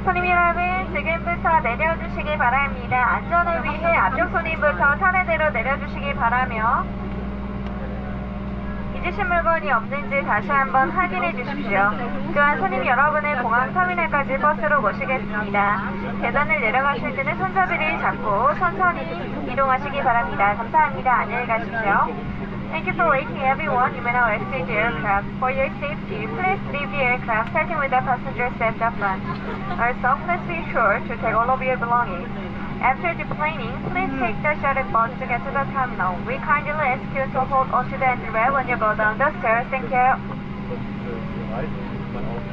손님 여러분, 지금부터 내려주시기 바랍니다. 안전을 위해 앞쪽 손님부터 차례대로 내려주시기 바라며 잊으신 물건이 없는지 다시 한번 확인해 주십시오. 또한 손님 여러분을 공항 터미널까지 버스로 모시겠습니다. 계단을 내려가실 때는 손잡이를 잡고 천천히 이동하시기 바랍니다. 감사합니다. 안녕히 가십시오. Thank you for waiting, everyone. You may now exit the aircraft. For your safety, please leave the aircraft starting with the passenger seat up front. Also, please be sure to take all of your belongings. After deplaning, please take the shuttle bus to get to the terminal. We kindly ask you to hold onto the handrail when you go down the stairs. Thank you.